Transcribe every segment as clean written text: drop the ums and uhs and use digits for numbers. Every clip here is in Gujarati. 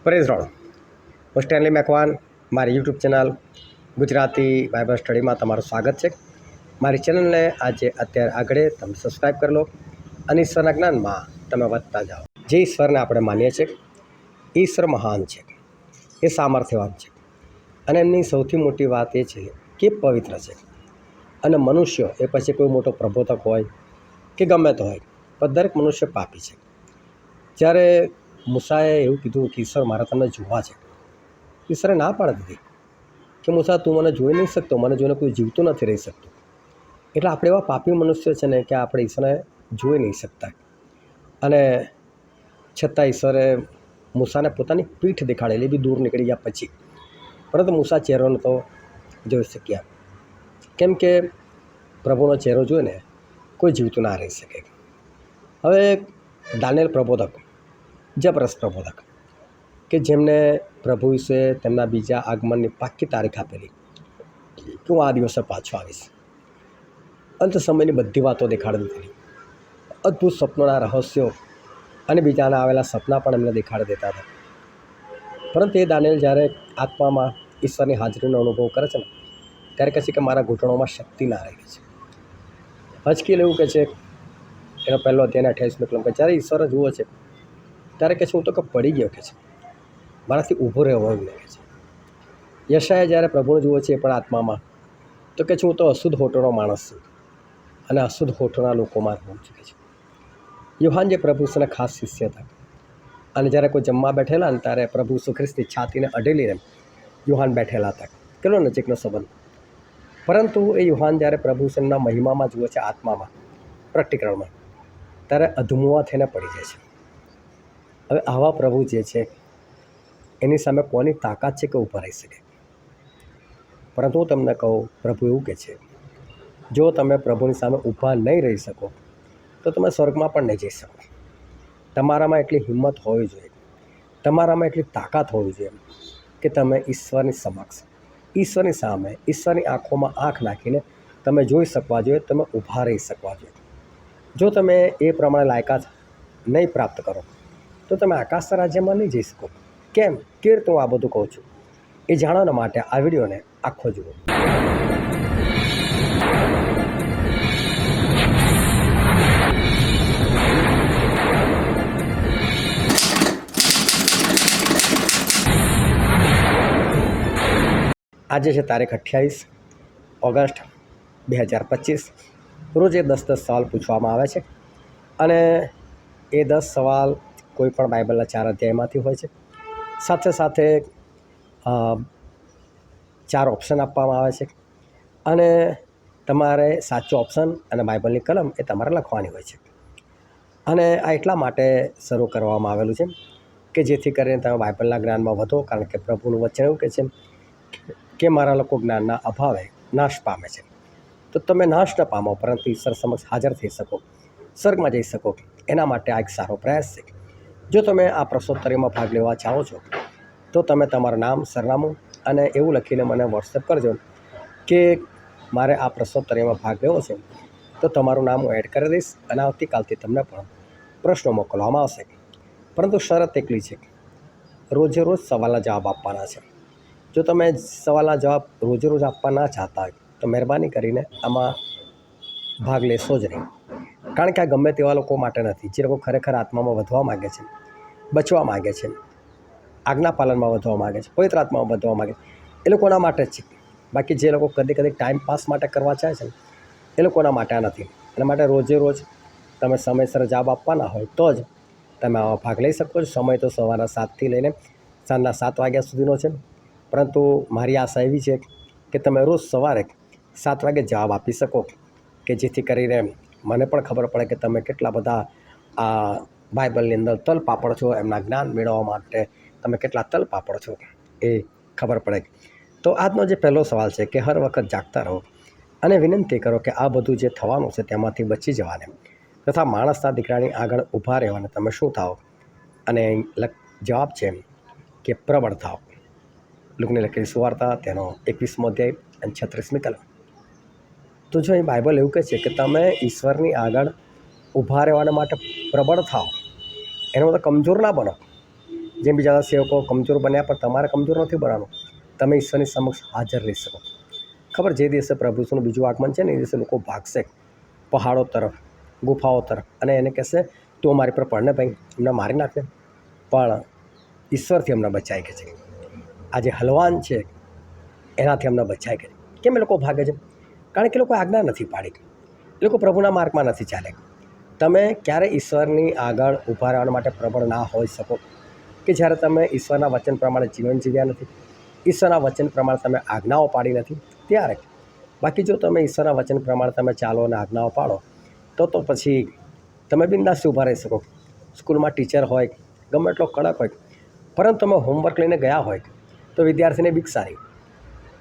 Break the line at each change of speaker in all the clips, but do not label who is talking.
પ્રેઝ રોડ હું સ્ટેનલી મેકવાન મારી યુટ્યુબ ચેનલ ગુજરાતી બાઇબલ સ્ટડીમાં તમારું સ્વાગત છે। મારી ચેનલને આજે અત્યારે આગળ તમે સબસ્ક્રાઈબ કરી લો અને ઈશ્વરના જ્ઞાનમાં તમે વધતા જાઓ। જે ઈશ્વરને આપણે માનીએ છીએ એ ઈશ્વર મહાન છે, એ સામર્થ્યવાન છે અને એમની સૌથી મોટી વાત એ છે કે પવિત્ર છે। અને મનુષ્ય એ પછી કોઈ મોટો પ્રબોધક હોય કે ગમે તો હોય, પણ દરેક મનુષ્ય પાપી છે। જ્યારે મૂસાએ એવું કીધું કે ઈશ્વર મારે તમને જોવા છે, ઈશ્વરે ના પાડી દીધી કે મૂસા તું મને જોઈ નહીં શકતો, મને જોઈને કોઈ જીવતું નથી રહી શકતું। એટલે આપણે એવા પાપી મનુષ્ય છે ને કે આપણે ઈશ્વરને જોઈ નહીં શકતા। અને છતાં ઈશ્વરે મૂસાને પોતાની પીઠ દેખાડેલી, બી દૂર નીકળી ગયા પછી, પરંતુ મૂસા ચહેરો નહોતો જોઈ શક્યા, કેમ કે પ્રભુનો ચહેરો જોઈને કોઈ જીવતું ના રહી શકે। હવે દાનિયેલ પ્રબોધક, જબરદસ્ત પ્રબોધક કે જેમને પ્રભુ વિશે તેમના બીજા આગમનની પાક્કી તારીખ આપેલી કે હું આ દિવસે પાછો આવીશ, અંત સમયની બધી વાતો દેખાડી દીધી, અદ્ભુત સ્વપ્નોના રહસ્યો અને બીજાના આવેલા સપના પણ એમને દેખાડી દેતા હતા। પરંતુ એ દાનિયેલ જ્યારે આત્મામાં ઈશ્વરની હાજરીનો અનુભવ કરે છે ને, ત્યારે કહે છે કે મારા ઘૂંટણોમાં શક્તિ ના રહી છે। હજકીલ એવું કહે છે, એનો પહેલો અધ્યાયના 28મી કલમ, કે જ્યારે ઈશ્વર જુઓ છે ત્યારે કહે છે હું તો કે પડી ગયો, કે છે મારાથી ઊભો રહેવો એમ લાગે છે। યશાયા જ્યારે પ્રભુને જુએ છે એ પણ આત્મામાં, તો કહે છે હું તો અશુદ્ધ હોઠનો માણસ છું અને અશુદ્ધ હોઠના લોકોમાં રહું છું, કે છે। યુહાન જે પ્રભુ ઈસુના ખાસ શિષ્ય હતા અને જ્યારે કોઈ જમવા બેઠેલા ને ત્યારે પ્રભુ ઈસુ ખ્રિસ્તની છાતીને અડેલીને યુહાન બેઠેલા હતા, કેટલો નજીકનો સંબંધ। પરંતુ એ યુહાન જ્યારે પ્રભુ ઈસુના મહિમામાં જુએ છે, આત્મામાં, પ્રકટીકરણમાં, ત્યારે અધમુઆ થઈને પડી જાય છે। હવે આવા પ્રભુ જે છે એની સામે કોની તાકાત છે કે ઊભા રહી શકે? પરંતુ હું તમને કહું, પ્રભુ એવું કહે છે જો તમે પ્રભુની સામે ઊભા નહીં રહી શકો તો તમે સ્વર્ગમાં પણ નહીં જઈ શકો। તમારામાં એટલી હિંમત હોવી જોઈએ, તમારામાં એટલી તાકાત હોવી જોઈએ કે તમે ઈશ્વરની સમક્ષ, ઈશ્વરની સામે, ઈશ્વરની આંખોમાં આંખ નાખીને તમે જોઈ શકવા જોઈએ, તમે ઊભા રહી શકવા જોઈએ। જો તમે એ પ્રમાણે લાયકાત નહીં પ્રાપ્ત કરો તો તમે આકાશના રાજ્યમાં નહીં જઈ શકો। કેમ? કેવી રીતે હું આ બધું કહું છું એ જાણવાના માટે આ વિડીયોને આખો જુઓ। આજે છે તારીખ 28 ઓગસ્ટ 2025। રોજ એ 10 સવાલ પૂછવામાં આવે છે અને એ 10 સવાલ કોઈ પણ બાઇબલના 4 અધ્યાયમાંથી હોય છે। સાથે સાથે 4 ઓપ્શન આપવામાં આવે છે અને તમારે સાચો ઓપ્શન અને બાઇબલની કલમ એ તમારે લખવાની હોય છે। અને આ એટલા માટે શરૂ કરવામાં આવેલું છે કે જેથી કરીને તમે બાઇબલના જ્ઞાનમાં વધો, કારણ કે પ્રભુનું વચન એવું કહે છે કે મારા લોકો જ્ઞાનના અભાવે નાશ પામે છે। તો તમે નાશ ન પામો, પરંતુ ઈશ્વર સમક્ષ હાજર થઈ શકો, સ્વર્ગમાં જઈ શકો, એના માટે આ એક સારો પ્રયાસ છે। જો તમે આ પ્રશ્નોત્તરીમાં ભાગ લેવા ચાહો છો તો તમે તમારું નામ, સરનામું અને એવું લખીને મને વોટ્સએપ કરજો કે મારે આ પ્રશ્નોત્તરીમાં ભાગ લેવો છે, તો તમારું નામ હું એડ કરી દઈશ અને આવતીકાલથી તમને પણ પ્રશ્નો મોકલવામાં આવશે। પરંતુ શરત એકલી છે, રોજે રોજ સવાલના જવાબ આપવાના છે। જો તમે સવાલના જવાબ રોજે રોજ આપવા ના ચાહતા હોય તો મહેરબાની કરીને આમાં ભાગ લેશો જ નહીં, કારણ કે આ ગમે તેવા લોકો માટે નથી જે લોકો ખરેખર આત્મામાં વધવા માગે છે, બચવા માગે છે, આજ્ઞા પાલનમાં વધવા માગે છે, પવિત્ર આત્મામાં વધવા માગે છે, એ લોકોના માટે જ છે। બાકી જે લોકો કદી ટાઈમ પાસ માટે કરવા ચાહે છે એ લોકોના માટે આ નથી। એના માટે રોજે રોજ તમે સમયસર જવાબ આપવાના હોય તો જ તમે આમાં ભાગ લઈ શકો છો। સમય તો સવારના 7થી લઈને સાંજના 7 વાગ્યા સુધીનો છે, પરંતુ મારી આશા એવી છે કે તમે રોજ સવારે 7 વાગે જવાબ આપી શકો, કે જેથી કરીને મને પણ ખબર પડે કે તમે કેટલા બધા આ બાઇબલની અંદર તલપાપડ છો, એમના જ્ઞાન મેળવવા માટે તમે કેટલા તલપાપડ છો એ ખબર પડે। તો આજનો જે પહેલો સવાલ છે કે હર વખત જાગતા રહો અને વિનંતી કરો કે આ બધું જે થવાનું છે તેમાંથી બચી જવાને તથા માણસના દીકરાની આગળ ઊભા રહેવાને તમે શું થાઓ? અને જવાબ છે કે પ્રબળ થાઓ। લુકની લખેલી સુવાર્તા તેનો 21મો અધ્યાય અને 36મી કલમ। તો જો અહીં બાઇબલ એવું કહે છે કે તમે ઈશ્વરની આગળ ઊભા રહેવાના માટે પ્રબળ થાઓ, એનો મતલબ કમજોર ના બનો, જેમ બીજા સેવકો કમજોર બન્યા, પણ તમારે કમજોર નથી બનવાનું. તમે ઈશ્વરની સમક્ષ હાજર રહી શકો. ખબર, જે દિવસે પ્રભુનું બીજું આગમન છે ને, એ દિવસે લોકો ભાગશે પહાડો તરફ, ગુફાઓ તરફ, અને એને કહેશે તું અમારી પર પડને ભાઈ, એમને મારી નાખે. પણ ઈશ્વરથી અમને બચાય કે છે, આ જે હલવાન છે એનાથી અમને બચાય કે. કેમ એ લોકો ભાગે છે? કારણ કે લોકો આજ્ઞા નથી પાડી, એ લોકો પ્રભુના માર્ગમાં નથી ચાલે. તમે ક્યારે ઈશ્વરની આગળ ઊભા રહેવા માટે પ્રબળ ના હોઈ શકો કે જ્યારે તમે ઈશ્વરના વચન પ્રમાણે જીવન જીવ્યા નથી, ઈશ્વરના વચન પ્રમાણે તમે આજ્ઞાઓ પાડી નથી ત્યારે. બાકી જો તમે ઈશ્વરના વચન પ્રમાણે તમે ચાલો અને આજ્ઞાઓ પાડો તો પછી તમે બિંદાસથી ઊભા રહી શકો. સ્કૂલમાં ટીચર હોય, ગમે એટલો કડક હોય, પરંતુ તમે હોમવર્ક લઈને ગયા હોય તો વિદ્યાર્થીને બીક સારી,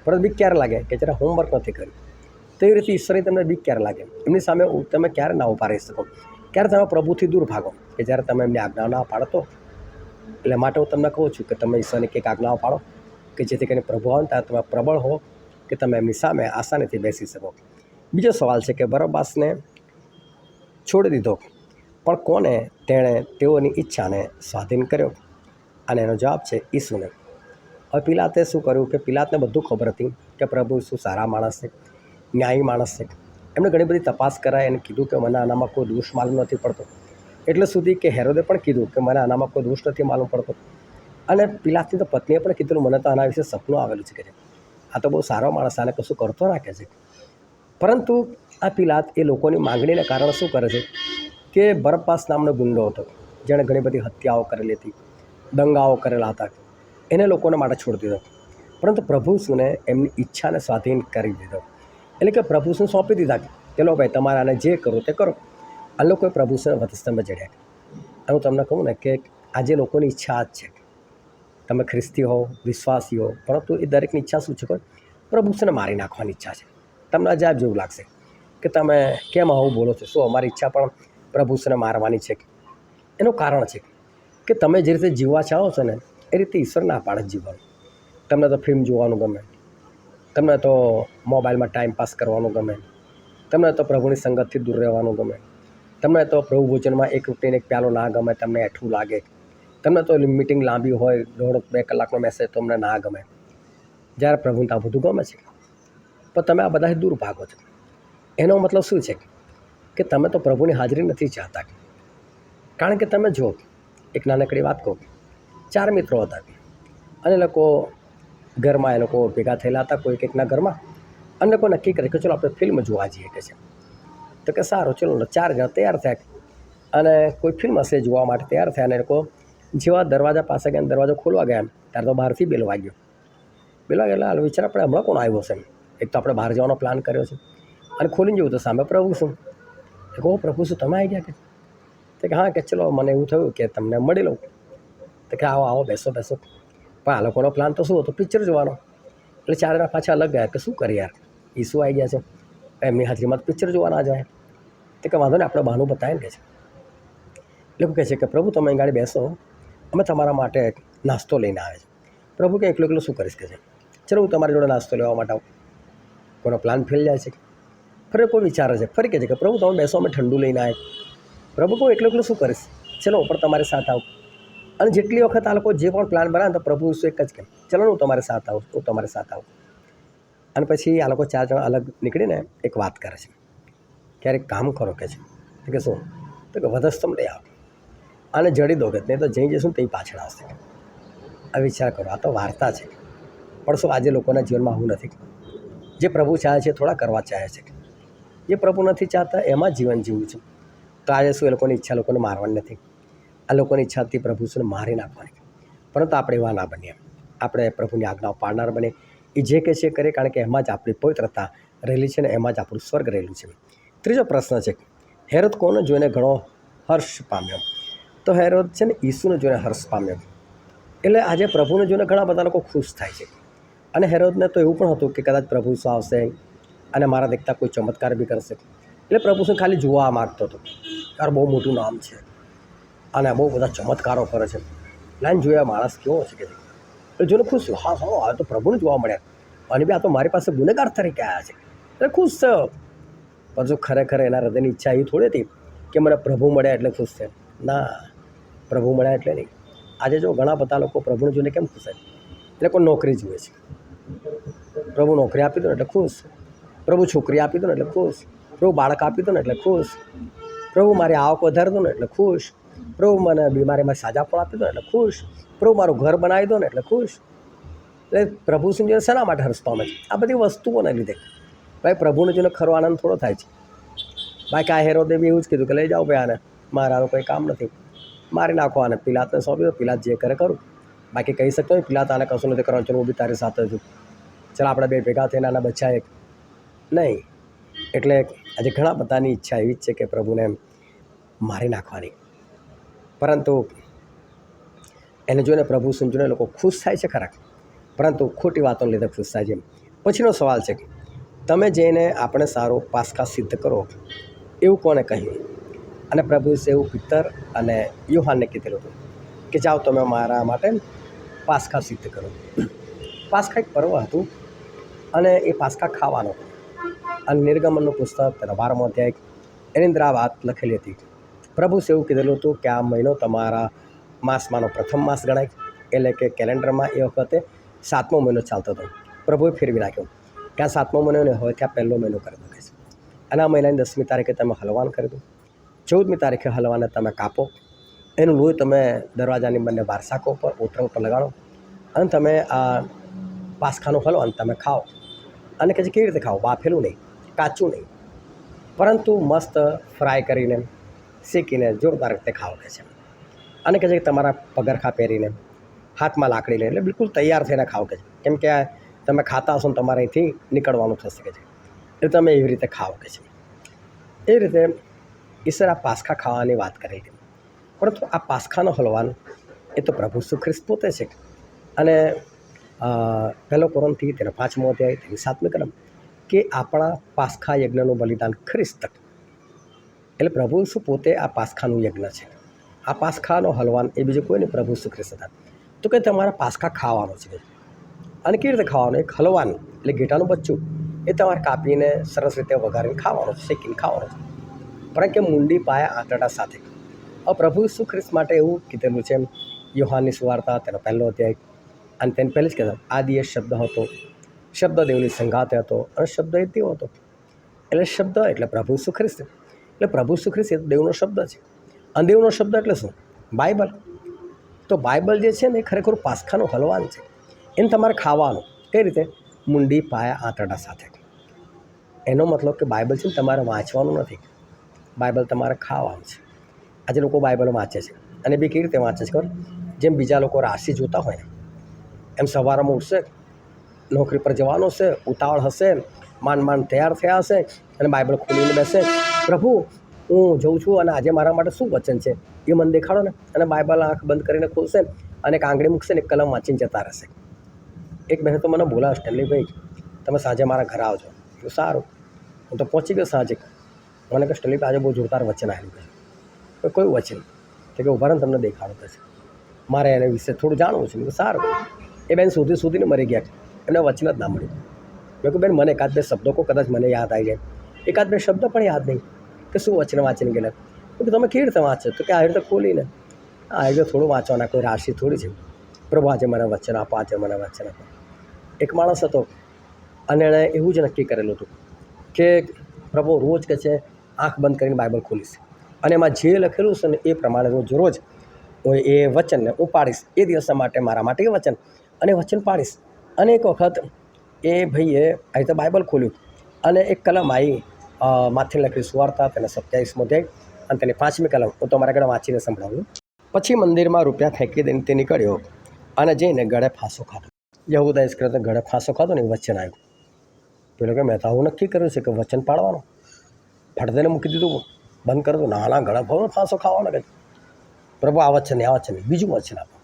પરંતુ બીક ક્યારે લાગે કે જ્યારે હોમવર્ક નથી કર્યું. તો એ રીતે ઈશ્વરની તમને બીક ક્યારે લાગે? એમની સામે તમે ક્યારે ના ઊભા રહી શકો? ક્યારે તમે પ્રભુથી દૂર ભાગો કે જ્યારે તમે એમની આજ્ઞાઓ ના પાડતો. એટલે માટે હું તમને કહું છું કે તમે ઈશ્વરની કંઈક આજ્ઞાઓ પાડો કે જેથી કરીને પ્રભુ આવે ત્યારે તમે પ્રબળ હો કે તમે એમની સામે આસાનીથી બેસી શકો. બીજો સવાલ છે કે બરબ્બાસને છોડી દીધો, પણ કોને તેણે તેઓની ઈચ્છાને સ્વાધીન કર્યો? અને એનો જવાબ છે ઈસુને. હવે પિલાતે શું કર્યું કે પિલાતને બધું ખબર હતી કે પ્રભુ શું સારા માણસ છે, ન્યાયી માણસ છે. એમણે ઘણી બધી તપાસ કરાય અને કીધું કે મને આનામાં કોઈ દોષ માલુમ નથી પડતો. એટલે સુધી કે હેરોદે પણ કીધું કે મને આનામાં કોઈ દોષ નથી માલુમ પડતો. અને પિલાતની તો પત્નીએ પણ કીધું મને તો આના વિશે સપનું આવેલું છે કે આ તો બહુ સારો માણસ, આને કશું કરતો રાખે છે. પરંતુ આ પિલાત એ લોકોની માંગણીને કારણે શું કરે છે કે બરબ્બાસ નામનો ગુંડો હતો, જેણે ઘણી બધી હત્યાઓ કરેલી હતી, દંગાઓ કરેલા હતા, એને લોકોને માટે છોડી દીધો. પરંતુ પ્રભુ શુંને એમની ઈચ્છાને સ્વાધીન કરી દીધો. એટલે કે પ્રભુ શું સોંપી દીધા કે લો ભાઈ તમારે આને જે કરો તે કરો. આ લોકોએ પ્રભુ શુંને વધસ્તંભે ચડ્યા. અને હું તમને કહું ને કે આજે લોકોની ઈચ્છા જ છે, તમે ખ્રિસ્તી હો, વિશ્વાસી હો, પરંતુ એ દરેકની ઈચ્છા શું છે? પ્રભુ શુંને મારી નાખવાની ઈચ્છા છે. તમને અજાબ જેવું લાગશે કે તમે કેમ આવું બોલો છો, શું અમારી ઈચ્છા પણ પ્રભુ શુંને મારવાની છે? એનું કારણ છે કે તમે જે રીતે જીવવા ચાહો છો ને એ રીતે ઈશ્વર ના પાડે જીવવાનું. તમને તો ફિલ્મ જોવાનું ગમે, તમને તો મોબાઈલમાં ટાઈમ પાસ કરવાનું ગમે, તમને તો પ્રભુની સંગતથી દૂર રહેવાનું ગમે, તમને તો પ્રભુ ભોજનમાં એક રૂટીને એક પ્યાલો ના ગમે, તમને એઠું લાગે, તમને તો મિટિંગ લાંબી હોય, 1.5-2 કલાકનો મેસેજ તો અમને ના ગમે, જ્યારે પ્રભુને આ બધું ગમે છે. પણ તમે આ બધાથી દૂર ભાગો છો. એનો મતલબ શું છે કે તમે તો પ્રભુની હાજરી નથી ચાહતા. કારણ કે તમે જો એક નાનકડી વાત કહું, 4 મિત્રો હતા અને એ લોકો ઘરમાં એ લોકો ભેગા થયેલા હતા કોઈ કંઈકના ઘરમાં, અને લોકો નક્કી કરે કે ચલો આપણે ફિલ્મ જોવા જઈએ કે છે. તો કે સારું ચલો, 4 જણા તૈયાર થયા અને કોઈ ફિલ્મ હશે જોવા માટે તૈયાર થયા. અને એ લોકો જેવા દરવાજા પાસે ગયા, દરવાજો ખોલવા ગયા ત્યારે તો બહારથી બેલ વાગ્યો. એટલે વિચાર આપણે હમણાં કોણ આવ્યો છે? એક તો આપણે બહાર જવાનો પ્લાન કર્યો છે અને ખોલીને જોયું તો સામે પ્રભુ શું. એ કહો પ્રભુ શું તમે આવી ગયા કે હા કે ચલો મને એવું થયું કે તમને મળી લઉં. તો કે આવો આવો બેસો બેસો. પણ આ લોકોનો પ્લાન તો શું હતો? પિક્ચર જોવાનો. એટલે 4 જણા પાછા અલગ ગયા કે શું કરીએ યાર, ઈસુ આવી ગયા છે, એમની હાજરીમાં પિક્ચર જોવા ના જાય. તો કે વાંધો ને આપણે બહાનું બતાવીને કે છે. લોકો કહે છે કે પ્રભુ તમે અહીં ગાડી બેસો, અમે તમારા માટે નાસ્તો લઈને આવે છે. પ્રભુ કે એકલો એકલો શું કરીશ કે છે, ચલો હું તમારી જોડે નાસ્તો લેવા માટે આવું. કોઈનો પ્લાન ફેલ જાય છે. ફરી કોઈ વિચારે છે, ફરી કહે છે કે પ્રભુ તમે બેસો અમે ઠંડુ લઈને આવે. પ્રભુ કહું એકલો એકલું શું કરીશ, ચલો હું પણ તમારી સાથે આવું. અને જેટલી વખત આ લોકો જે પણ પ્લાન બનાવે તો પ્રભુ એક જ કહે ચલો હું તમારી સાથે આવું, હું તમારી સાથે આવું. અને પછી આ લોકો 4 જણા અલગ નીકળીને એક વાત કરે છે, ક્યારેક કામ કરો કે છે. કે શું? તો કે વધસ્તંભ લઈ આવો, આને જડી દો કે નહીં તો જઈ જઈશું તે પાછળ આવશે. આ વિચાર કરો, આ તો વાર્તા છે. પણ શું આજે લોકોના જીવનમાં આવું નથી? જે પ્રભુ ચાહે છે થોડા કરવા ચાહે છે, જે પ્રભુ નથી ચાહતા એમાં જીવન જીવવું છે. તો આજે શું એ લોકોની ઈચ્છા લોકોને મારવાની નથી? આ લોકોની ઈચ્છાથી પ્રભુ શુંને મારી નાખવાની. પરંતુ આપણે એવા ના બનીએ, આપણે પ્રભુની આજ્ઞાઓ પાડનાર બને. એ જે કહે છે કરે, કારણ કે એમાં જ આપણી પવિત્રતા રહેલી છે ને એમાં જ આપણું સ્વર્ગ રહેલું છે. ત્રીજો પ્રશ્ન છે, હેરોદ કોને જોઈને ઘણો હર્ષ પામ્યો? તો હેરોદ છે ને ઈસુને જોઈને હર્ષ પામ્યો. એટલે આજે પ્રભુને જોઈને ઘણા બધા લોકો ખુશ થાય છે. અને હેરોદને તો એવું પણ હતું કે કદાચ પ્રભુ શું આવશે અને મારા દેખતા કોઈ ચમત્કાર બી કરશે. એટલે પ્રભુ શું ખાલી જોવા માગતો હતો, યાર બહુ મોટું નામ છે અને બહુ બધા ચમત્કારો કરે છે, લાઈન જોયા માણસ કેવો છે કે એટલે જોઈને ખુશ થયો. હા હા આ તો પ્રભુને જોવા મળ્યા અને બી આ તો મારી પાસે ગુનેગાર તરીકે આવ્યા છે, એટલે ખુશ થયો. પણ જો ખરેખર એના હૃદયની ઈચ્છા એ થોડી હતી કે મને પ્રભુ મળ્યા એટલે ખુશ છે. ના, પ્રભુ મળ્યા એટલે નહીં, આજે જો ઘણા બધા લોકો પ્રભુને જોઈને કેમ ખુશ થાય? એ લોકો નોકરી જુએ છે. પ્રભુ નોકરી આપી દો ને એટલે ખુશ, પ્રભુ છોકરી આપી દો ને એટલે ખુશ, પ્રભુ બાળક આપી દો ને એટલે ખુશ, પ્રભુ મારી આવક વધારી દો ને એટલે ખુશ, પ્રભુ મને બીમારીમાં સાજા પણ આપી દો ને એટલે ખુશ, પ્રભુ મારું ઘર બનાવી દો ને એટલે ખુશ. એટલે પ્રભુ જોઈને શેના માટે હર્ષ પામે છે? આ બધી વસ્તુઓને લીધે. ભાઈ પ્રભુને જોઈને ખરો આનંદ થોડો થાય છે. બાકી આ હેરોદે બી એવું જ કીધું કે લઈ જાઓ ભાઈ આને, મારાનું કંઈ કામ નથી, મારી નાખો આને, પિલાતને સોંપી દો, પિલાત જે કરે કરું. બાકી કહી શકતો હોય પિલાત આને કશું નથી કરવાનું, ચલો હું બી તારી સાથે છું, ચાલ આપણે બે ભેગા થઈને આના બચ્ચા એક નહીં. એટલે આજે ઘણા બધાની ઈચ્છા એવી જ છે કે પ્રભુને મારી નાખવાની, પરંતુ એને જોઈને પ્રભુ સુનજોને લોકો ખુશ થાય છે ખરા, પરંતુ ખોટી વાતોને લીધે ખુશ થાય છે. પછીનો સવાલ છે કે તમે જઈને આપણે સારો પાસ્કા સિદ્ધ કરો એવું કોને કહ્યું? અને પ્રભુ એવું પિત્તર અને યોહાનને કીધેલું હતું કે જાઓ તમે મારા માટે પાસ્કા સિદ્ધ કરો. પાસ્કા એક પર્વ હતું અને એ પાસ્કા ખાવાનો. અને નિર્ગમનનું પુસ્તક તેનો 12મો અધ્યાય એની અંદર આ વાત લખેલી હતી. પ્રભુ એવું કીધેલું હતું કે આ મહિનો તમારા માસમાંનો પ્રથમ માસ ગણાય, એટલે કે કેલેન્ડરમાં એ વખતે 7મો મહિનો ચાલતો હતો. પ્રભુએ ફેરવી નાખ્યો કે આ 7મો મહિનો ને હવે ત્યાં 1લો મહિનો કરી દો. અને આ મહિનાની 10મી તારીખે તમે હલવાન કરી દો, 14મી તારીખે હલવાને તમે કાપો, એનું લોહી તમે દરવાજાની બંને બારસાકો પર ઓતરંગ પર લગાડો અને તમે આ પાસ્કાનું હલવાન તમે ખાઓ. અને કે કેવી રીતે ખાઓ? બાફેલું નહીં, કાચું નહીં, પરંતુ મસ્ત ફ્રાય કરીને શેકીને જોરદાર રીતે ખાઓ કે છે. અને કે છે કે તમારા પગરખા પહેરીને હાથમાં લાકડી લઈને એટલે બિલકુલ તૈયાર થઈને ખાઓ કે છે. કેમ કે તમે ખાતા હશો ને તમારે અહીંથી નીકળવાનું થશે કે છે, એટલે તમે એવી રીતે ખાઓ કે છે. એ રીતે ઈશ્વર આ પાસ્કા ખાવાની વાત કરી હતી. પરંતુ આ પાસ્કાનો હલવાન એ તો પ્રભુ ઈસુ ખ્રિસ્ત પોતે છે. અને 1 કોરિન્થી તેનો 5મો અધ્યાય તેની 7મી કલમ કે આપણા પાસ્કા યજ્ઞનું બલિદાન ખ્રિસ્ત, એટલે પ્રભુ ઈસુ પોતે આ પાસ્કાનું યજ્ઞ છે. આ પાસ્કાનો હલવાન એ બીજું કોઈ નહીં, પ્રભુ ઈસુ ખ્રિસ્ત હતા. તો કે તમારા પાસ્કા ખાવાનો છે. અને કેવી રીતે ખાવાનું? એક હલવાન એટલે ઘેટાનું બચ્ચું એ તમારે કાપીને સરસ રીતે વઘારીને ખાવાનું છે, શેકીને ખાવાનું છે, પણ કે મુંડી પાયા આંતરડા સાથે. હવે પ્રભુ ઈસુ ખ્રિસ્ત માટે એવું કીધેલું છે. યોહાનની સુવાર્તા તેનો 1લો અધ્યાય અને તેને પહેલી જ કહેતા આદિ એ શબ્દ હતો, શબ્દ દેવની સંગાતે હતો અને શબ્દ એ દેવ હતો. એટલે શબ્દ એટલે પ્રભુ ઈસુ ખ્રિસ્ત. એટલે પ્રભુ ઈસુ ખ્રિસ્ત એ દેવનો શબ્દ છે. અને દેવનો શબ્દ એટલે શું? બાઇબલ. તો બાઇબલ જે છે ને એ ખરેખર પાસ્કાનું હલવાન છે. એને તમારે ખાવાનું. કઈ રીતે? મુંડી પાયા આંતરડા સાથે. એનો મતલબ કે બાઇબલ છે ને તમારે વાંચવાનું નથી, બાઇબલ તમારે ખાવાનું છે. આજે લોકો બાઇબલ વાંચે છે અને બી કેવી રીતે વાંચે છે ખબર? જેમ બીજા લોકો રાશિ જોતા હોય ને એમ સવારમાં ઉઠશે, નોકરી પર જવાનું હશે, ઉતાવળ હશે, માંડ તૈયાર થયા હશે અને બાઇબલ ખોલીને બેસે, પ્રભુ હું જઉં છું અને આજે મારા માટે શું વચન છે એ મને દેખાડો ને. અને બાઇબલ આંખ બંધ કરીને ખોલશે અને એક આંગળી મૂકશે ને એક કલમ વાંચીને જતા રહેશે. એક બહેને તો મને બોલાવે, સ્ટેનલીભાઈ તમે સાંજે મારા ઘરે આવજો. તો સારું, હું તો પહોંચી ગયો સાંજે. મને કે સ્ટેનલીભાઈ આજે બહુ જોરદાર વચન આવેલું છે. કોઈ વચન? તો કે ઉભા ને તમને દેખાડો થશે, મારે એના વિશે થોડું જાણવું છે. સારું. એ બેન શોધીને મરી ગયા, એમને વચન જ ના મળ્યું. મેં કહ્યું બેન મને એકાદ બે શબ્દો કદાચ મને યાદ આવી જાય, એકાદ બે શબ્દ પણ યાદ નહીં કે શું વચન વાંચીને ગયેલા. તો તમે કેવી રીતે વાંચો? તો કે આવી રીતે ખોલીને આવી રીતે થોડું વાંચવાના, કોઈ રાશિ થોડી છે. પ્રભુ આજે મને વચન આપો, આજે મને વચન આપો. એક માણસ હતો અને એણે એવું જ નક્કી કરેલું હતું કે પ્રભુ રોજ કે છે આંખ બંધ કરીને બાઇબલ ખોલીશ અને એમાં જે લખેલું છે ને એ પ્રમાણે રોજ હું એ વચનને હું પાડીશ. એ દિવસ માટે મારા માટે એ વચન અને વચન પાડીશ. અને એક વખત એ ભાઈએ આવી રીતે બાઇબલ ખોલ્યું અને એક કલમ આવી માથે લખેલી સુવાર્તા તેના 27મો અધ્યાય અને તેની 5મી કલમ હું તમારા આગળ વાંચીને સંભળાવ્યું. પછી મંદિરમાં રૂપિયા ફેંકી દઈને તે નીકળ્યો અને જઈને ગળે ફાંસો ખાધો. યહૂદા ઇસ્કરિયોતે ગળે ફાંસો ખાધો ને એ વચન આવ્યું. પેલો કે મેં તો આવું નક્કી કર્યું છે કે વચન પાડવાનું, ફટદેને મૂકી દીધું, બંધ કરી દો. નાના ગળા ભાવ ફાંસો ખાવાનો કે પ્રભુ આ વચન આ વચન બીજું વચન આપો.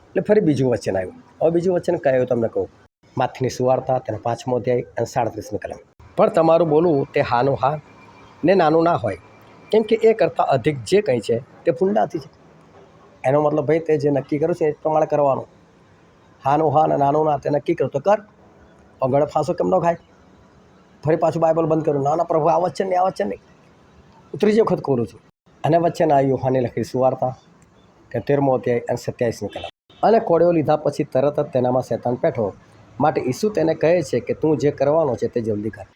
એટલે ફરી બીજું વચન આવ્યું. હવે બીજું વચન કયું તમને કહું? માથની સુવાર્તા તેનો 5મો અધ્યાય અને 37મી કલમ. પણ તમારું બોલવું તે હાનું હા ને નાનું ના હોય, કેમ કે એ કરતાં અધિક જે કંઈ છે તે પુંડાથી છે. એનો મતલબ ભાઈ તે જે નક્કી કર્યું છે એ પ્રમાણે કરવાનું. હાનું હા ને નાનું ના તે નક્કી કર્યું તો કર. ગળે ફાંસો કેમ ન ખાય? ફરી પાછું બાઇબલ બંધ કર્યું. ના પ્રભુ આ વચન નહીં, આ વચન નહીં. હું ત્રીજી વખત ખોલું છું અને વચન આ યોહાને લખેલી સુવાર્તા 13મો અધ્યાય અને 27મી કલમ. અને કોળીઓ લીધા પછી તરત જ તેનામાં શેતાન બેઠો, માટે ઈસુ તેને કહે છે કે તું જે કરવાનો છે તે જલ્દી કર.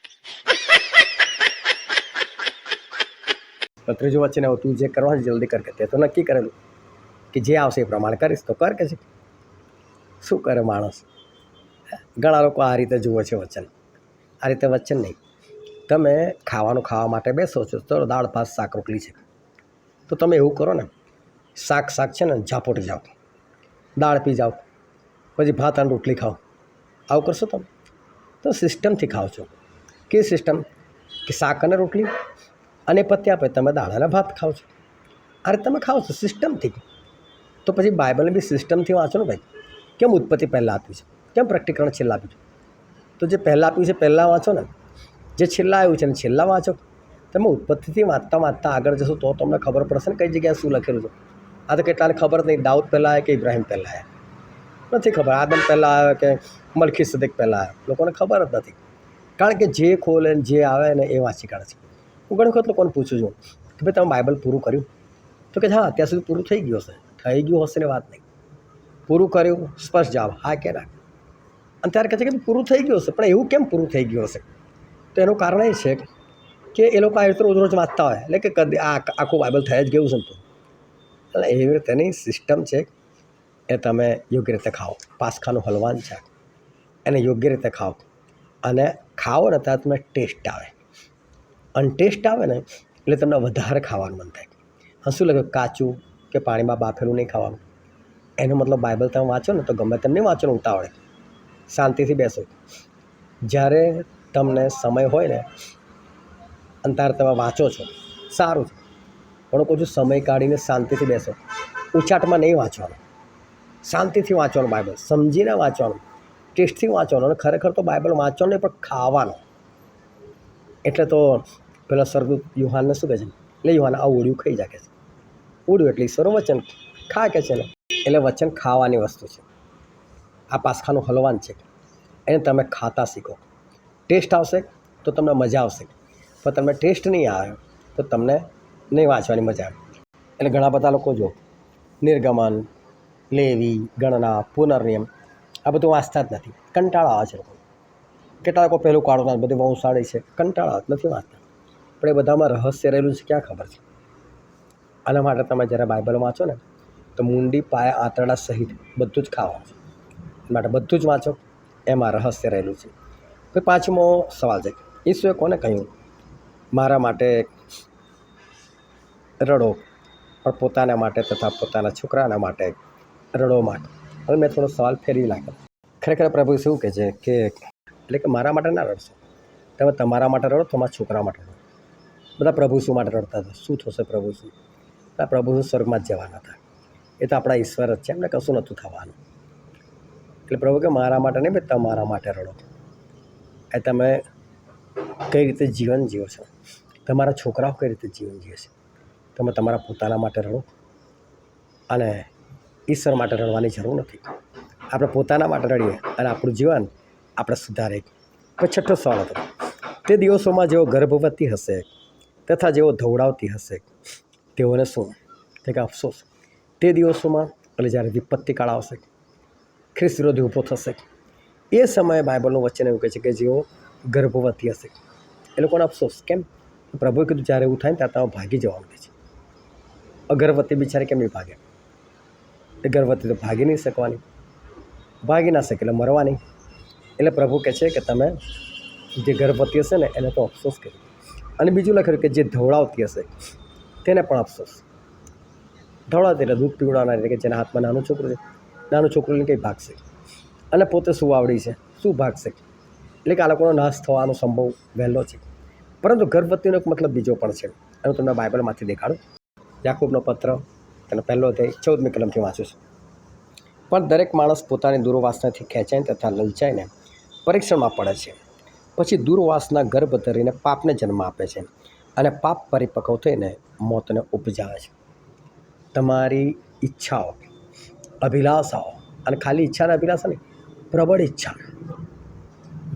ત્રીજું વચન એવું, તું જે કરવાનું છે જલ્દી કર, કે તે તો નક્કી કરેલું કે જે આવશે એ પ્રમાણે કરીશ, તો કર કે છે. શું કરે માણસ? ઘણા લોકો આ રીતે જુએ છે વચન. આ રીતે વચન નહીં. તમે ખાવાનું ખાવા માટે બેસો છો, તો દાળ ભાત શાક રોટલી છે, તો તમે એવું કરો ને, શાક છે ને ઝાપોટી જાઓ, દાળ પી જાઓ, પછી ભાત અને રોટલી ખાઓ. આવું કરશો તમે તો સિસ્ટમથી ખાઓ છો. કેવી સિસ્ટમ? કે શાક અને રોટલી અને પત્યા પછી તમે દાળ અને ભાત ખાઓ છો. આ રીતે તમે ખાઓ છો સિસ્ટમથી. તો પછી બાઇબલને બી સિસ્ટમથી વાંચો ને ભાઈ. કેમ ઉત્પત્તિ પહેલાં આપ્યું છે? કેમ પ્રકટીકરણ છેલ્લા આપ્યું છે? તો જે પહેલાં આપ્યું છે પહેલાં વાંચો ને, જે છેલ્લા આવ્યું છે ને છેલ્લા વાંચો. તમે ઉત્પત્તિથી વાંચતા આગળ જશો તો તમને ખબર પડશે ને કઈ જગ્યાએ શું લખેલું છે. આ તો કેટલાને ખબર નહીં, દાઉદ પહેલાં આવ્યા કે ઇબ્રાહિમ પહેલાં આવ્યા નથી ખબર, આદમ પહેલાં આવ્યા કે મલખીસેદેક પહેલાં આવ્યા, લોકોને ખબર જ નથી. કારણ કે જે ખોલે ને જે આવે ને એ વાંચી કાઢે છે. હું ઘણી વખત લોકોને પૂછું છું કે ભાઈ તમે બાઇબલ પૂરું કર્યું? તો કે હા, અત્યાર સુધી પૂરું થઈ ગયું હશે. થઈ ગયું હશે ને વાત નહીં. પૂરું કર્યું? સ્પષ્ટ જવાબ હા કે ના. અને ત્યારે કહે છે કે પૂરું થઈ ગયું હશે. પણ એવું કેમ પૂરું થઈ ગયું હશે? તો એનું કારણ એ છે કે એ લોકો આ રીતે રોજ વાંચતા હોય, એટલે કે કદી આ આખું બાઇબલ થઈ જ ગયું છે ને. એટલે એવી રીતે તેની સિસ્ટમ છે. એ તમે યોગ્ય રીતે ખાઓ. પાસખાનું હલવાન છે, એને યોગ્ય રીતે ખાઓ. અને ખાઓ ને ત્યાં તમને ટેસ્ટ આવે. અને ટેસ્ટ આવે ને એટલે તમને વધારે ખાવાનું મન થાય. હા, શું લખ્યું? કાચું કે પાણીમાં બાફેલું નહીં ખાવાનું. એનો મતલબ બાઇબલ તમે વાંચો ને તો ગમે તેમ નહીં વાંચો ને ઉતાવળે. શાંતિથી બેસો. જ્યારે તમને સમય હોય ને અને ત્યારે તમે વાંચો છો, સારું છે. પણ કહું છું સમય કાઢીને શાંતિથી બેસો. ઉચાટમાં નહીં વાંચવાનું, શાંતિથી વાંચવાનું. બાઇબલ સમજીને વાંચવાનું, ટેસ્ટથી વાંચવાનું. અને ખરેખર તો બાઇબલ વાંચવાનું નહીં પણ ખાવાનું. એટલે તો પેલા સ્વર્ગદૂત યુહાનને શું કહે છે? એટલે યુહાન આ ઓળિયું ખાઈ જાય કે છે. ઓળિયું એટલે ઈશ્વરનું વચન ખા કે છે ને. એટલે વચન ખાવાની વસ્તુ છે. આ પાસખાનું હલવાન છે. એને તમે ખાતા શીખો. ટેસ્ટ આવશે તો તમને મજા આવશે, પણ તમને ટેસ્ટ નહીં આવે તો તમને નહીં વાંચવાની મજા આવે. એટલે ઘણા બધા લોકો જો નિર્ગમન, લેવી, ગણના, પુનર્નિયમ આ બધું વાંચતા જ નથી. કંટાળા આવે છે લોકો. કેટલા લોકો પહેલું કાઢવાનું બધી વંશાળી છે, કંટાળા નથી વાંચતા. પણ એ બધામાં રહસ્ય રહેલું છે ક્યાં ખબર છે. આના માટે તમે જ્યારે બાઇબલ વાંચો ને તો મુંડી પાયા આંતરડા સહિત બધું જ ખાવાનું છે. માટે બધું જ વાંચો, એમાં રહસ્ય રહેલું છે. તો 5મો સવાલ છે, ઈસુએ કોને કહ્યું મારા માટે રડો, પણ પોતાના માટે તથા પોતાના છોકરાના માટે રડો માટે? હવે મેં થોડો સવાલ ફેરવી નાખ્યો. ખરેખર પ્રભુ શું કહે છે કે એટલે કે મારા માટે ના રડશો, તમે તમારા માટે રડો, તમારા છોકરા માટે રડો. બધા પ્રભુ શું માટે રડતા હતા? શું થશે પ્રભુ શું? પ્રભુ શું સ્વર્ગમાં જ જવાના હતા. એ તો આપણા ઈશ્વર જ છે, એમને કશું નહોતું થવાનું. એટલે પ્રભુ કે મારા માટે નહીં, ભાઈ તમારા માટે રડો. એ તમે કઈ રીતે જીવન જીવો છો, તમારા છોકરાઓ કઈ રીતે જીવન જીવે છે. તમે તમારા પોતાના માટે રડો. અને ઈશ્વર માટે રડવાની જરૂર નથી. આપણે પોતાના માટે રડીએ અને આપણું જીવન આપણે સુધારીએ. પછી 6ઠ્ઠો સવાલ હતો, તે દિવસોમાં જેઓ ગર્ભવતી હશે તથા જેઓ ધવડાવતી હશે તેઓને શું? તે કે અફસોસ. તે દિવસોમાં એટલે જ્યારે વિપત્તિ કાળ આવશે, ખ્રિસ્ત વિરોધી ઊભો થશે, એ સમયે બાઇબલનું વચન એવું કહે છે કે જેઓ ગર્ભવતી હશે એ લોકોને અફસોસ. કેમ? પ્રભુએ કીધું જ્યારે એવું થાય ને ત્યારે તમે ભાગી જવાનું કહે છે. અગર્ભવતી બિચારી કેમ નહીં ભાગે? એ ગર્ભવતી તો ભાગી નહીં શકવાની, ભાગી ના શકે એટલે મરવાની. એટલે પ્રભુ કહે છે કે તમે જે ગર્ભવતી હશે ને એને તો અફસોસ કર્યો. અને બીજું લખેલું કે જે ધવડાવતી હશે તેને પણ અફસોસ. ધવડાવતી એટલે દૂધ પીવડાવનાર, એટલે કે જેના હાથમાં નાનું છોકરું છે, નાનું છોકરું લઈને કંઈ ભાગશે. અને પોતે શું આવડી છે, શું ભાગશે. એટલે કે આ લોકોનો નાશ થવાનો સંભવ વહેલો છે. પરંતુ ગર્ભવતીનો એક મતલબ બીજો પણ છે. હું તમને બાઇબલમાંથી દેખાડું. યાકૂબનો પત્ર તેનો પહેલો અધ્યાય 14મી કલમથી વાંચું છું. પણ દરેક માણસ પોતાની દુર્વાસનાથી ખેંચાઈને તથા લલચાઈને પરીક્ષણમાં પડે છે. પછી દુર્વાસના ગર્ભ ધરીને પાપને જન્મ આપે છે, અને પાપ પરિપક્વ થઈને મોતને ઉપજાવે છે. તમારી ઈચ્છાઓ, અભિલાષાઓ, અને ખાલી ઈચ્છાને અભિલાષા નહીં, પ્રબળ ઈચ્છા.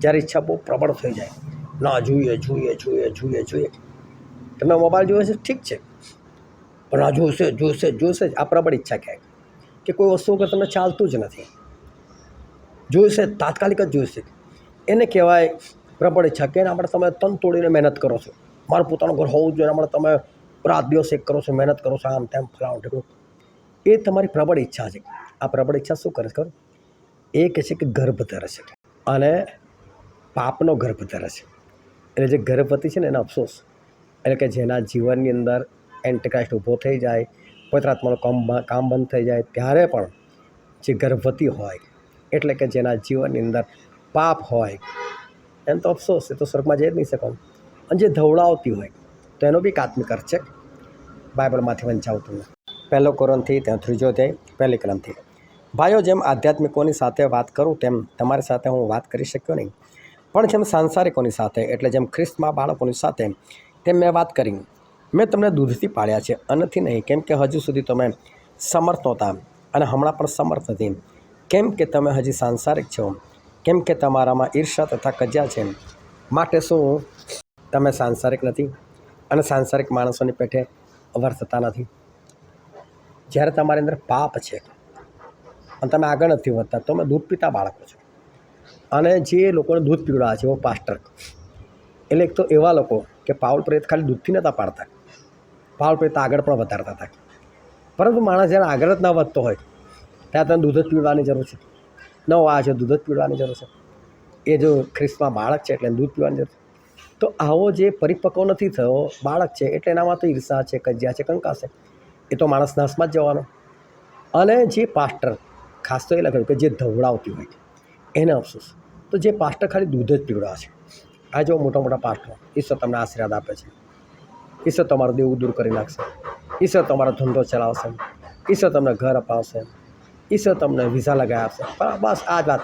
જ્યારે ઈચ્છા બહુ પ્રબળ થઈ જાય, ના જોઈએ જોઈએ જોઈએ જોઈએ જોઈએ. તમે મોબાઈલ જોવે છે ઠીક છે, પણ આ જોશે જોશે જોશે જ, આ પ્રબળ ઈચ્છા કહેવાય. કે કોઈ વસ્તુ વગર તમને ચાલતું જ નથી, જોઈશે તાત્કાલિક જ જોઈશે, એને કહેવાય પ્રબળ ઈચ્છા. કે એના માટે તમે તન તોડીને મહેનત કરો છો, મારું પોતાનું ઘર હોવું જોઈએ, એના માટે તમે રાત દિવસ એક કરો છો, મહેનત કરો છો, આમ તેમ ફલાણું ઢીકણું. એ તમારી પ્રબળ ઈચ્છા છે. આ પ્રબળ ઈચ્છા શું કરે છે ખબર? એ કહે છે કે ગર્ભ ધરે છે અને પાપનો ગર્ભ ધરે છે. એટલે જે ગર્ભવતી છે ને એનો અફસોસ. એટલે કે જેના જીવનની અંદર એન્ટિક્રાઇસ્ટ ઊભો થઈ જાય, પવિત્ર આત્માનું કામ બંધ થઈ જાય, ત્યારે પણ જે ગર્ભવતી હોય, એટલે કે જેના જીવનની અંદર પાપ હોય, એમ તો અફસોસ, એ તો સ્વર્ગમાં જઈ જ નહીં શકો. અને જે ધવડાવતી હોય તો એનો બી આત્મિક અર્થ છે બાઇબલમાંથી વંચાવતું. 1 કોરિન્થી 3 અધ્યાય 1 કલમથી. ભાઈઓ, જેમ આધ્યાત્મિકોની સાથે વાત કરું તેમ તમારી સાથે હું વાત કરી શક્યો નહીં, પણ જેમ સાંસારિકોની સાથે, એટલે જેમ ખ્રિસ્તમાં બાળકોની સાથે, તેમ મેં વાત કરી. મેં તમને દૂધથી પાળ્યા છે, અન્નથી નહીં, કેમ કે હજુ સુધી તમે સમર્થ નહોતા અને હમણાં પણ સમર્થ નથી, કેમ કે તમે હજી સાંસારિક છો, કેમ કે તમારામાં ઈર્ષા તથા કજ્યા છે. માટે શું તમે સાંસારિક નથી અને સાંસારિક માણસોની પેઠે વર્તતા નથી? જ્યારે તમારી અંદર પાપ છે અને તમે આગળ નથી વધતા, તો તમે દૂધ પીતા બાળકો છો. અને જે લોકોને દૂધ પીવડાવે છે એવો પાસ્ટર, એટલે એક તો એવા લોકો કે પાઉલ પ્રેરિત ખાલી દૂધથી નહોતા પાડતા, પાઉલ પ્રેરિત આગળ પણ વધારતા હતા. પરંતુ માણસ જ્યારે આગળ જ ના વધતો હોય ત્યાં તમે દૂધ જ પીવડાવવાની જરૂર છે. નવો આ છે, દૂધ જ પીવડાવવાની જરૂર છે. એ જો ખ્રિસ્તમાં બાળક છે એટલે દૂધ પીવાની જરૂર છે. તો આવો જે પરિપક્વ નથી થયો બાળક છે, એટલે એનામાં તો ઈર્ષા છે, કજ્યા છે, કંકાસ છે. એ તો માણસ નાશમાં જ જવાનો. અને જે પાસ્ટર, ખાસ તો એ લખ્યું કે જે ધવડાવતી હોય એને અફસોસ. તો જે પાસ્ટર ખાલી દૂધ જ પીવડાવે છે, આ જો મોટા મોટા પાસ્ટરો, ઈશ્વર તમને આશીર્વાદ આપે છે, ઈશ્વર તમારું દેવું દૂર કરી નાખશે, ઈશ્વર તમારો ધંધો ચલાવશે, ઈશ્વર તમને ઘર અપાવશે, ઈશ્વર તમને વિઝા લગાવી આપશે. પણ બસ આ જ વાત,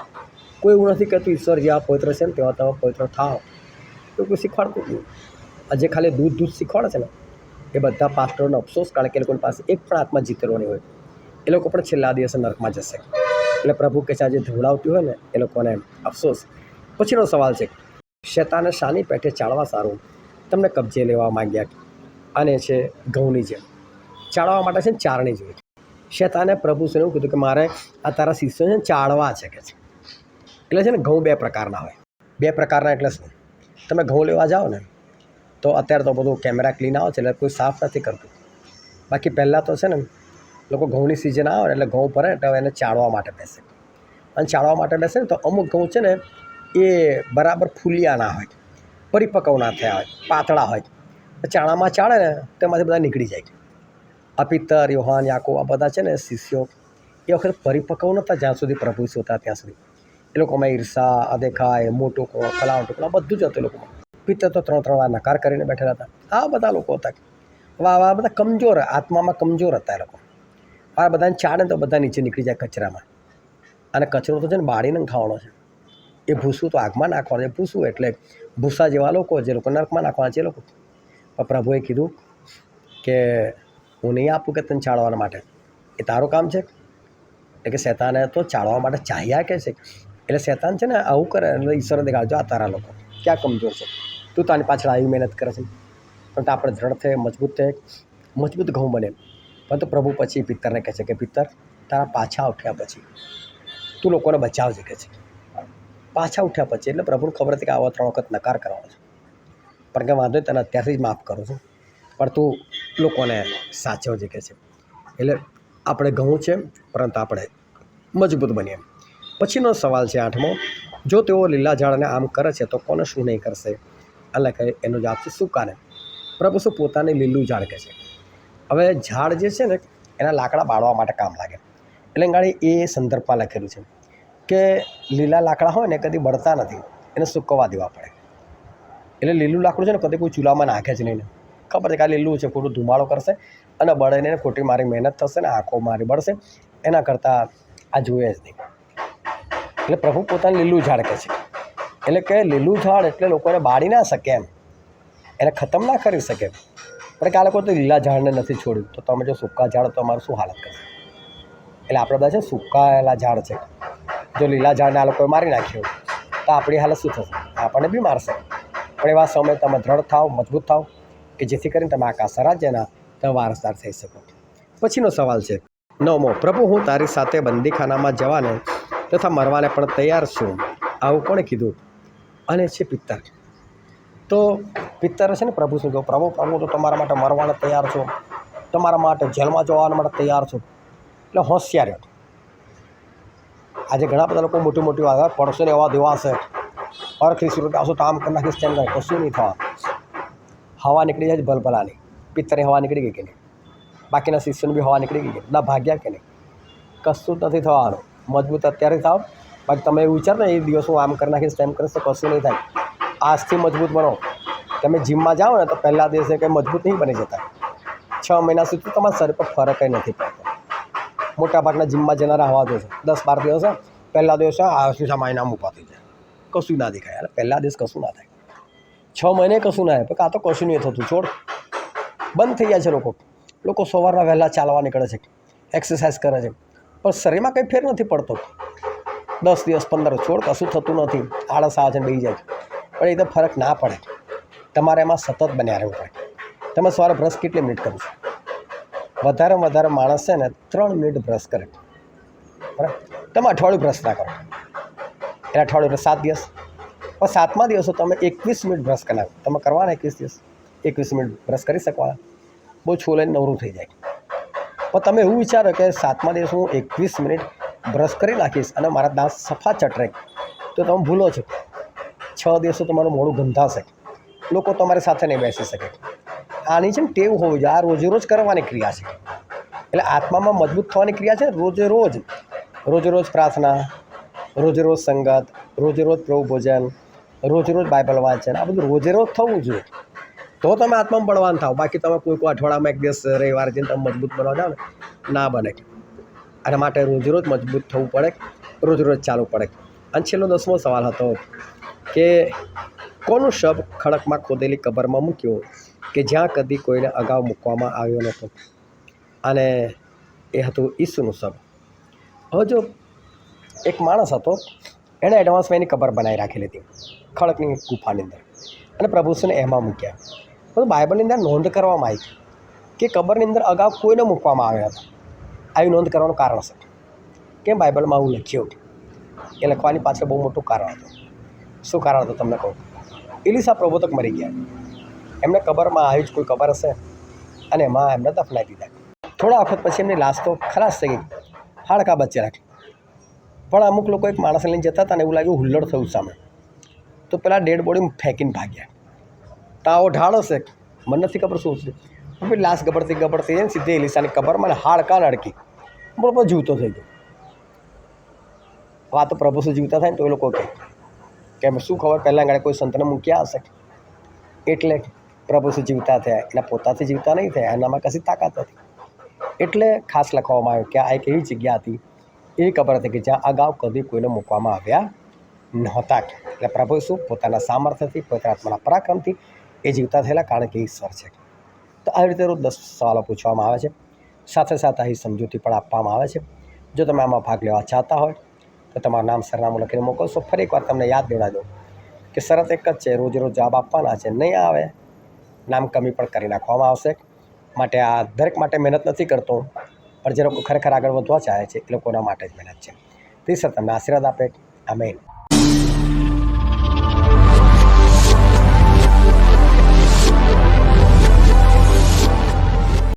કોઈ એવું નથી કહેતું ઈશ્વર જેવા પવિત્ર છે ને તેવા તમે પવિત્ર થાઓ, તો કોઈ શીખવાડતું જ નહીં. આ જે ખાલી દૂધ શીખવાડે છે ને એ બધા પાસ્ટરોનો અફસોસ, કારણ કે એ લોકોની પાસે એક પણ આત્મા જીતેલો નહીં હોય. એ લોકો પણ છેલ્લા દિવસે નરકમાં જશે. એટલે પ્રભુ કે છે આ જે ધવડાવતી હોય ને એ લોકોને અફસોસ. પછીનો સવાલ છે, શેતાને શાની પેઠે ચાળવા સારું? તમને કબજે લેવા માંગ્યા, અને છે ઘઉંની જેમ ચાળવા માટે છે ને ચારણી જોઈએ. શેતાને પ્રભુ શું એવું કીધું કે મારે આ તારા શિષ્યોને ચાળવા છે કે છે. એટલે છે ને ઘઉં બે પ્રકારના હોય. બે પ્રકારના એટલે શું? તમે ઘઉં લેવા જાઓ ને તો અત્યારે તો બધું કેમેરા ક્લીન આવે છે એટલે કોઈ સાફ નથી કરતું. બાકી પહેલાં તો છે ને લોકો ઘઉંની સિઝન આવે ને એટલે ઘઉં ભરે એટલે એને ચાળવા માટે બેસે. અને ચાળવા માટે બેસે ને તો અમુક ઘઉં છે ને એ બરાબર ફૂલિયા ના હોય, પરિપક્વ ના થયા હોય, પાતળા હોય. ચાણામાં ચાળે ને તેમાંથી બધા નીકળી જાય. અપિત્તર, યોહાન, યાકૂબ, આ બધા છે ને શિષ્યો એ વખતે પરિપક્વ નહોતા જ્યાં સુધી પ્રભુ હતા ત્યાં સુધી. એ લોકોમાં ઈર્ષા, અદેખાય, મોટું કો, ફલાણું ટુકડા બધું જ હતું એ લોકોમાં. પિત્તર તો 3 વાર નકાર કરીને બેઠેલા હતા. આ બધા લોકો હતા. આ બધા કમજોર, આત્મામાં કમજોર હતા એ લોકો. આ બધાને ચાળે તો બધા નીચે નીકળી જાય કચરામાં. અને કચરો તો છે ને બાળીને ખાવાનો છે. એ ભૂસું તો આગમાં નાખવાનું છે. ભૂસું એટલે ભૂસા જેવા લોકો, જે લોકો નર્કમાં નાખવાના છે એ લોકો. પણ પ્રભુએ કીધું કે હું નહીં આપું કે તને ચાળવા માટે, એ તારું કામ છે. એટલે કે શેતાને તો ચાળવા માટે ચાહ્યા કે છે. એટલે શેતાન છે ને આવું કરે એટલે ઈશ્વરને દેખાડજો આ તારા લોકો ક્યાં કમજોર છે, તું તારી પાછળ આવી મહેનત કરે છે. પણ તો આપણે દ્રઢ થઈએ, મજબૂત ઘઉં બને. પરંતુ પ્રભુ પછી પિત્તરને કહે છે કે પિત્તર, તારા પાછા ઉઠ્યા પછી તું લોકોને બચાવજે કે છે. પાછા ઉઠ્યા પછી એટલે પ્રભુને ખબર હતી કે આવા 3 વખત નકાર કરવાનો છે. પણ કે વાંધો તને અત્યારથી જ માફ કરું છું, પણ તું લોકોને સાચવજે કે છે. એટલે આપણે ઘઉં છે પરંતુ આપણે મજબૂત બનીએ. પછીનો સવાલ છે 8મો, જો તેઓ લીલા ઝાડને આમ કરે છે તો કોને શું નહીં કરશે? એટલે કે એનો જવાબ છે સૂકાને. પ્રભુ શું પોતાને લીલું ઝાડ કહે છે. હવે ઝાડ જે છે ને એના લાકડા બાળવા માટે કામ લાગે. એટલે ગાડી એ સંદર્ભમાં લખેલું છે કે લીલા લાકડા હોય ને કદી બળતા નથી, એને સૂકવવા દેવા પડે. એટલે લીલું લાકડું છે ને કદી કોઈ ચૂલામાં નાખે જ નહીં. ખબર છે કે આ લીલું છે, ખોટું ધુમાડો કરશે અને બળીને ખોટી મારી મહેનત થશે ને આંખો મારી બળશે, એના કરતાં આ જોઈએ જ નહીં. એટલે પ્રભુ પોતાને લીલું ઝાડ કહે છે. એટલે કે લીલું ઝાડ એટલે લોકોને બાળી ના શકે એમ, એને ખતમ ના કરી શકે. પણ કે આ લોકો તો લીલા ઝાડને નથી છોડ્યું, તો તમે જો સૂકા ઝાડ તો અમારું શું હાલત કરશે? એટલે આપણે બધા છે સૂકાયેલા ઝાડ છે. જો લીલા ઝાડને આ લોકોએ મારી નાખ્યું તો આપણી હાલત શું થશે? આપણને બી મારશે. પણ એવા સમયે તમે દ્રઢ થાવ, મજબૂત થાવ કે જેથી કરીને તમે આકાશ રાજ્યના તમે વારસદાર થઈ શકો. પછીનો સવાલ છે 9મો, પ્રભુ હું તારી સાથે બંદીખાનામાં જવાને તથા મરવાને પણ તૈયાર છું, આવું કોણે કીધું? અને છે પિત્તર. તો પિત્તર છે ને પ્રભુ શું કહ્યું, પ્રભુ તો તમારા માટે મરવાને તૈયાર છું, તમારા માટે જેલમાં જવા માટે તૈયાર છું. એટલે હોશિયાર. આજે ઘણા બધા લોકો મોટી મોટી વાત પડશે ને એવા દેવાશે, અરખી સુરત આવશો તો આમ કરી નાખીશ તેમ કરે, કશું નહીં થવા. હવા નીકળી જાય ભલભલાની. પિત્તરની હવા નીકળી ગઈ કે નહીં? બાકીના શિષ્યોની બી હવા નીકળી ગઈ કે ના ભાગ્યા કે નહીં? કશું જ નથી થવાનું. મજબૂત અત્યારે થાવ. બાકી તમે એવું વિચાર ને એ દિવસ હું આમ કરી નાખીશ તેમ કરીશ તો કશું નહીં થાય. આજથી મજબૂત બનો. તમે જીમમાં જાઓ ને તો પહેલા દિવસે કંઈ મજબૂત નહીં બની જતા. 6 મહિના સુધી તમારા શરીર પર ફરક નથી પડતો. મોટાભાગના જીમમાં જનારા હવા જોશે 10-12 દિવસ પહેલા દિવસે આશા માયનામાં ઊભા થઈ જાય, કશું ના દેખાય. એટલે પહેલા દિવસ કશું ના થાય, 6 મહિને કશું ના થાય. આ તો કશું નહીં થતું, છોડ. બંધ થઈ જાય છે લોકો સવારના વહેલા ચાલવા નીકળે છે, એક્સરસાઇઝ કરે છે, પણ શરીરમાં કંઈ ફેર નથી પડતો. 10 દિવસ 15 છોડ, કશું થતું નથી. આળસ આવે છે, બેસી જાય. પણ એ તો ફરક ના પડે. તમારે એમાં સતત બન્યા રહેવું પડે. તમે સવારે બ્રશ કેટલી મિનિટ કરો છો? વધારેમાં વધારે માણસ છે ને 3 મિનિટ બ્રશ કરે, બરાબર? તમે અઠવાડિયું બ્રશ ના કરો, એટલે અઠવાડિયું 7 દિવસ. પણ 7મા દિવસે તમે 21 મિનિટ બ્રશ કરી નાખો. તમે કરવાના 21 દિવસ 21 મિનિટ બ્રશ કરી શકવાના, બહુ છોલાઈને નવરું થઈ જાય. પણ તમે એવું વિચારો કે 7મા દિવસે હું 21 મિનિટ બ્રશ કરી નાખીશ અને મારા દાંત સફા ચટરે, તો તમે ભૂલો છો. 6 દિવસો તમારું મોઢું ગંધાશે, લોકો તમારી સાથે નહીં બેસી શકે. આની છે ને ટેવ હોવી જોઈએ. આ રોજે રોજ કરવાની ક્રિયા છે. એટલે આત્મામાં મજબૂત થવાની ક્રિયા છે. રોજે રોજ પ્રાર્થના, રોજે રોજ સંગત, રોજે રોજ પ્રભુ ભોજન, રોજે રોજ બાઇબલ વાંચન, આ બધું રોજે રોજ થવું જોઈએ. તો તમે આત્મામાં બળવાન થાવ. બાકી તમે કોઈ અઠવાડિયામાં 1 દિવસ રવિવારે જઈને તમે મજબૂત બનવા જાઓ ને, ના બને. અને માટે રોજે રોજ મજબૂત થવું પડે, રોજ ચાલવું પડે. અને છેલ્લો 10મો સવાલ હતો કે કોનું શબ ખડકમાં ખોદેલી કબરમાં મૂક્યું કે જ્યાં કદી કોઈને અગાઉ મૂકવામાં આવ્યો નહોતો? અને એ હતું ઈસુનું શબ. હવે જો એક માણસ હતો, એણે એડવાન્સમાં એની કબર બનાવી રાખેલી હતી ખડકની ગુફાની અંદર, અને પ્રભુશ્રીને એમાં મૂક્યા. પણ બાઇબલની અંદર નોંધ કરવામાં આવી કે કબરની અંદર અગાઉ કોઈને મૂકવામાં આવ્યા હતા. આવી નોંધ કરવાનું કારણ છે. કેમ બાઇબલમાં આવું લખ્યું? એ લખવાની પાછળ બહુ મોટું કારણ હતું. શું કારણ હતું તમને કહું. એલીસા પ્રબોધક મરી ગયા. એમને કબરમાં આવી જ કોઈ કબર હશે અને એમાં એમને દફનાવી દીધા. થોડા વખત પછી એમની લાશ તો ખલાસ થઈ ગઈ, હાડકા બચી રાખી. પણ અમુક લોકો એક માણસને લઈને જતા હતા ને એવું લાગ્યું હુલ્લડ થયું સામે, તો પેલા ડેડ બોડી ફેંકીને ભાગ્યા. તો આવો ઢાળ હશે, મને નથી ખબર શું છે. પછી લાશ ગબડતી જઈને સીધી એલીસાની કબરમાં હાડકા નડકી, બરાબર જીવતો થઈ ગયો. આ તો પ્રભુ શું જીવતા થાય ને તો એ લોકો કહે કે શું ખબર પહેલાં ગાળે કોઈ સંતને મૂક્યા હશે એટલે પ્રભુ શું જીવતા થયા. એના પોતાથી જીવતા નહીં થયા, એનામાં કશી તાકાત નથી. એટલે ખાસ લખવામાં આવ્યું કે આ એક એવી જગ્યા હતી, એવી કબર હતી કે જ્યાં અગાઉ કદી કોઈને મૂકવામાં આવ્યા નહોતા. એટલે પ્રભુ શું પોતાના સામર્થ્યથી, પોતાના આત્માના પરાક્રમથી એ જીવતા થયેલા, કારણ કે ઈશ્વર છે. તો આવી રીતે રોજ 10 સવાલો પૂછવામાં આવે છે. સાથે સાથે અહીં સમજૂતી પણ આપવામાં આવે છે. જો તમે આમાં ભાગ લેવા ચાહતા હોય તો તમારું નામ સરનામું લખીને મોકલશો. ફરી એકવાર તમને યાદ દેવડાવી દઉં કે શરત એક જ છે, રોજ જવાબ આપવાના છે. નહીં આવે નામ કમી પણ કરી નાખવામાં આવશે. માટે આ દરેક માટે મહેનત નથી કરતો, પણ જે લોકો ખરેખર આગળ વધવા ચાહે છે એ લોકોના માટે જ મહેનત છે. તે સર તમને આશીર્વાદ આપે. આમેન.